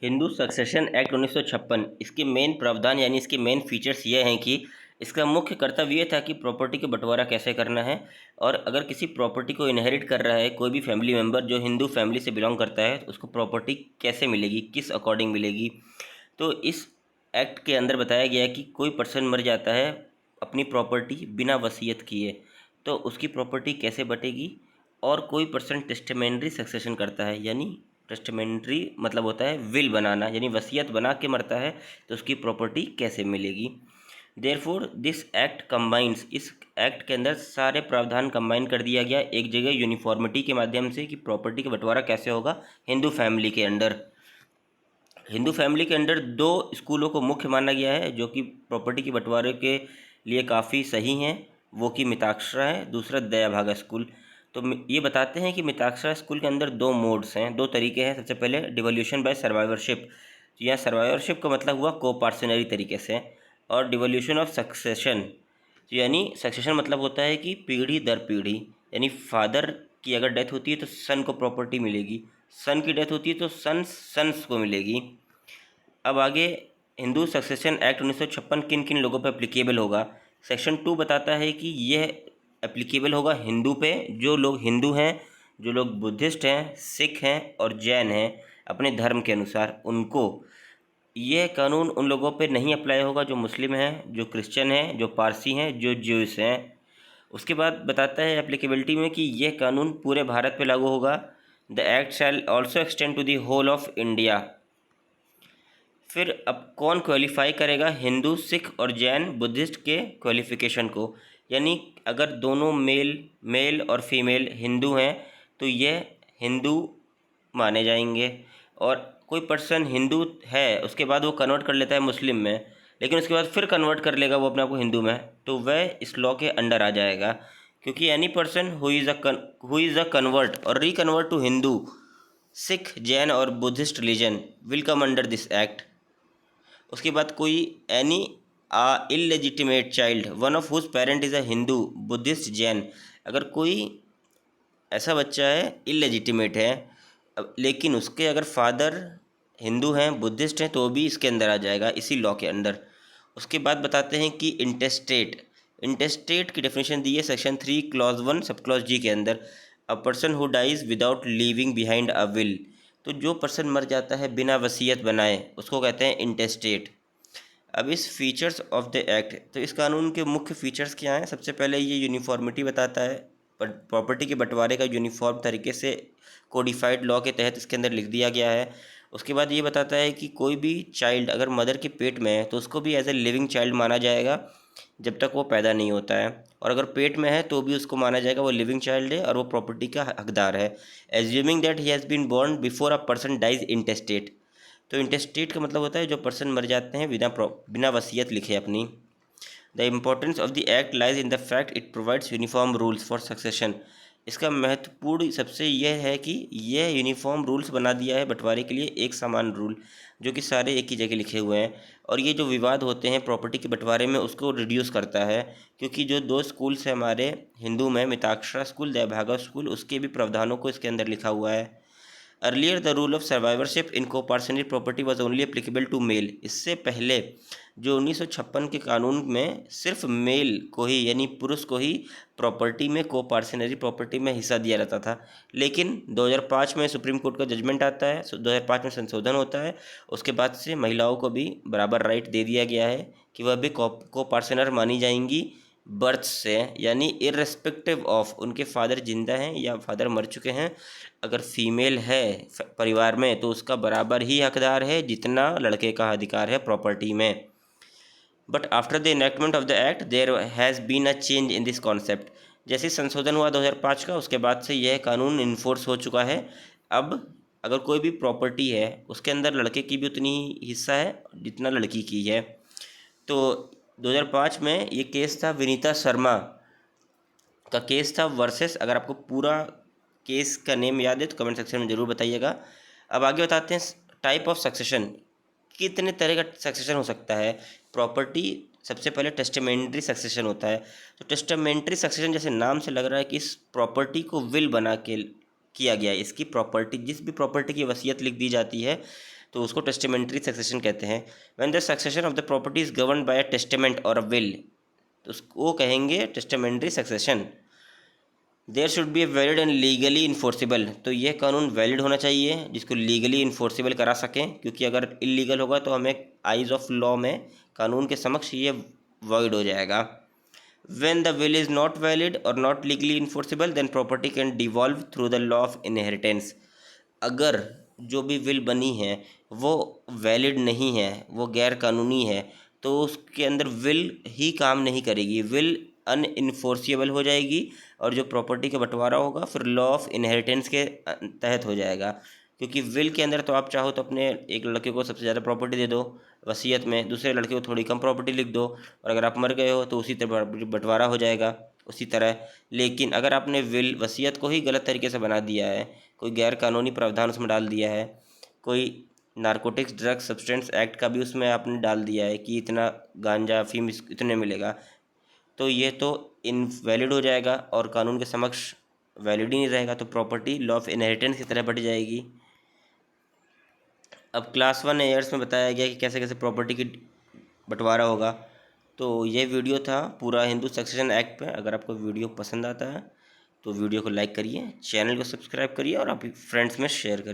Hindu succession act 1956 इसके main प्रावधान यानी इसके मेन फीचर्स ये हैं कि इसका मुख्य कर्तव्य ये था कि प्रॉपर्टी का बंटवारा कैसे करना है। और अगर किसी प्रॉपर्टी को इनहेरिट कर रहा है कोई भी फैमिली मेम्बर जो हिंदू फैमिली से बिलोंग करता है, तो उसको प्रॉपर्टी कैसे मिलेगी, किस अकॉर्डिंग मिलेगी। तो इस एक्ट के अंदर बताया गया है कि कोई पर्सन मर जाता है अपनी प्रॉपर्टी बिना वसीयत किए, तो उसकी प्रॉपर्टी कैसे बटेगी। और कोई पर्सन टेस्टामेंट्री सक्सेशन करता है, यानी टेस्टामेंट्री मतलब होता है विल बनाना, यानी वसीयत बना के मरता है, तो उसकी प्रॉपर्टी कैसे मिलेगी। देयरफॉर दिस एक्ट कंबाइंस, इस एक्ट के अंदर सारे प्रावधान कंबाइन कर दिया गया एक जगह यूनिफॉर्मिटी के माध्यम से कि प्रॉपर्टी का बंटवारा कैसे होगा हिंदू फैमिली के अंडर। हिंदू फैमिली के अंडर दो स्कूलों को मुख्य माना गया है जो कि प्रॉपर्टी के बंटवारे के लिए काफ़ी सही हैं, वो कि मिताक्षरा है, दूसरा दया भागा स्कूल। तो ये बताते हैं कि मिताक्षरा स्कूल के अंदर दो मोड्स हैं, दो तरीके हैं। सबसे पहले डिवोल्यूशन बाय सर्वाइवरशिप, तो यहाँ सर्वाइवरशिप का मतलब हुआ कोपार्सनरी तरीके से, और डिवोल्यूशन ऑफ सक्सेशन, यानी सक्सेशन मतलब होता है कि पीढ़ी दर पीढ़ी, यानी फादर की अगर डेथ होती है तो सन को प्रॉपर्टी मिलेगी, सन की डेथ होती है तो सन्स को मिलेगी। अब आगे हिंदू सक्सेशन एक्ट 1956 किन किन लोगों पर एप्लीकेबल होगा। सेक्शन 2 बताता है कि यह एप्लीकेबल होगा हिंदू पे, जो लोग हिंदू हैं, जो लोग बुद्धिस्ट हैं, सिख हैं और जैन हैं अपने धर्म के अनुसार, उनको यह कानून उन लोगों पे नहीं अप्लाई होगा जो मुस्लिम हैं, जो क्रिश्चियन हैं, जो पारसी हैं, जो ज्यूस हैं। उसके बाद बताता है एप्लीकेबिलिटी में कि यह कानून पूरे भारत पे लागू होगा। The act shall also extend to the whole of India. फिर अब कौन क्वालिफाई करेगा हिंदू, सिख और जैन बुद्धिस्ट के क्वालिफिकेशन को, यानी अगर दोनों मेल और फीमेल हिंदू हैं तो यह हिंदू माने जाएंगे। और कोई पर्सन हिंदू है उसके बाद वो कन्वर्ट कर लेता है मुस्लिम में, लेकिन उसके बाद फिर कन्वर्ट कर लेगा वो अपने आप को हिंदू में, तो वह इस लॉ के अंडर आ जाएगा। क्योंकि any person who is a convert और रिकन्वर्ट टू हिंदू, सिख, जैन और Buddhist religion will come under this act. उसके बाद कोई any illegitimate child one of whose parent is a Hindu, Buddhist, Jain, अगर कोई ऐसा बच्चा है इलेजिटिमेट है लेकिन उसके अगर फादर हिंदू हैं, बुद्धिस्ट हैं, तो भी इसके अंदर आ जाएगा इसी लॉ के अंदर। उसके बाद बताते हैं कि इंटेस्टेट, इंटेस्टेट की डेफिनेशन दी है section 3 clause 1 sub clause G के अंदर। A person who dies without leaving behind a will, तो जो पर्सन मर जाता है बिना वसीयत बनाए उसको कहते हैं इंटेस्टेट। अब इस फीचर्स ऑफ द एक्ट, तो इस कानून के मुख्य फीचर्स क्या हैं। सबसे पहले ये यूनिफॉर्मिटी बताता है, प्रॉपर्टी के बंटवारे का यूनिफॉर्म तरीके से कोडिफाइड लॉ के तहत इसके अंदर लिख दिया गया है। उसके बाद ये बताता है कि कोई भी चाइल्ड अगर मदर के पेट में है तो उसको भी एज ए लिविंग चाइल्ड माना जाएगा जब तक वो पैदा नहीं होता है, और अगर पेट में है तो भी उसको माना जाएगा वो लिविंग चाइल्ड है और वो प्रॉपर्टी का हकदार है, assuming that he has been born before a person dies intestate. तो इंटेस्टेट का मतलब होता है जो पर्सन मर जाते हैं बिना वसीयत लिखे अपनी। The importance of the act lies in the fact it provides uniform rules for succession. इसका महत्वपूर्ण सबसे यह है कि यह यूनिफॉर्म रूल्स बना दिया है बंटवारे के लिए, एक समान रूल जो कि सारे एक ही जगह लिखे हुए हैं। और ये जो विवाद होते हैं प्रॉपर्टी के बंटवारे में उसको रिड्यूस करता है, क्योंकि जो दो स्कूल्स हैं हमारे हिंदू में, मिताक्षरा स्कूल, दयाभागा स्कूल, उसके भी प्रावधानों को इसके अंदर लिखा हुआ है। Earlier the rule of survivorship in coparcenary property was only applicable to male. इससे पहले जो 1956 के कानून में सिर्फ मेल को ही, यानी पुरुष को ही प्रॉपर्टी में, कोपार्सनरी प्रॉपर्टी में हिस्सा दिया जाता था। लेकिन 2005 में सुप्रीम कोर्ट का जजमेंट आता है, 2005 में संशोधन होता है, उसके बाद से महिलाओं को भी बराबर राइट दे दिया गया है कि वह भी कोपार्सनर मानी जाएंगी बर्थ से, यानी इर्रेस्पेक्टिव ऑफ उनके फादर जिंदा हैं या फादर मर चुके हैं। अगर फीमेल है परिवार में तो उसका बराबर ही हकदार है जितना लड़के का अधिकार है प्रॉपर्टी में। But after the enactment of the act there has been a change in this concept. जैसे संशोधन हुआ 2005 का, उसके बाद से यह कानून इन्फोर्स हो चुका है। अब अगर कोई भी प्रॉपर्टी है उसके अंदर लड़के की भी उतनी ही हिस्सा है जितना लड़की की है। तो 2005 में ये केस था विनीता शर्मा का केस था वर्सेस, अगर आपको पूरा केस का नेम याद है तो कमेंट सेक्शन में ज़रूर बताइएगा। अब आगे बताते हैं टाइप ऑफ सक्सेशन, कितने तरह का सक्सेशन हो सकता है। प्रॉपर्टी, सबसे पहले टेस्टामेंट्री सक्सेशन होता है। तो टेस्टामेंट्री सक्सेशन जैसे नाम से लग रहा है कि इस प्रॉपर्टी को विल बना के किया गया है, इसकी प्रॉपर्टी, जिस भी प्रॉपर्टी की वसीयत लिख दी जाती है तो उसको टेस्टेमेंट्री सक्सेशन कहते हैं। When the succession of the property is govern by a testament और अ विल, तो उसको कहेंगे testamentary succession. There should be a valid and legally enforceable, तो यह कानून वैलिड होना चाहिए जिसको लीगली इन्फोर्सिबल करा सकें, क्योंकि अगर इलीगल होगा तो हमें आइज ऑफ लॉ में कानून के समक्ष ये वॉइड हो जाएगा। When the will is not valid और not legally enforceable then property can devolve through the law of inheritance. अगर जो भी विल बनी है वो वैलिड नहीं है, वो गैर कानूनी है, तो उसके अंदर विल ही काम नहीं करेगी, विल अनइन्फोर्सिबल हो जाएगी और जो प्रॉपर्टी का बंटवारा होगा फिर लॉ ऑफ इनहेरिटेंस के तहत हो जाएगा। क्योंकि विल के अंदर तो आप चाहो तो अपने एक लड़के को सबसे ज़्यादा प्रॉपर्टी दे दो वसीयत में, दूसरे लड़के को थोड़ी कम प्रॉपर्टी लिख दो, और अगर आप मर गए हो तो उसी तरह बंटवारा हो जाएगा उसी तरह। लेकिन अगर आपने विल वसीयत को ही गलत तरीके से बना दिया है, कोई गैर कानूनी प्रावधान उसमें डाल दिया है, कोई नारकोटिक्स ड्रग सब्सटेंस एक्ट का भी उसमें आपने डाल दिया है कि इतना गांजा अफीम इतने मिलेगा, तो ये तो इनवैलिड हो जाएगा और कानून के समक्ष वैलिड ही नहीं रहेगा, तो प्रॉपर्टी लॉ ऑफ इनहेरिटेंस की तरह बढ़ जाएगी। अब क्लास 1 ईयर्स में बताया गया कि कैसे कैसे प्रॉपर्टी की बंटवारा होगा। तो ये वीडियो था पूरा हिंदू सक्सेशन एक्ट पे। अगर आपको वीडियो पसंद आता है तो वीडियो को लाइक करिए, चैनल को सब्सक्राइब करिए और आप फ्रेंड्स में शेयर करिए।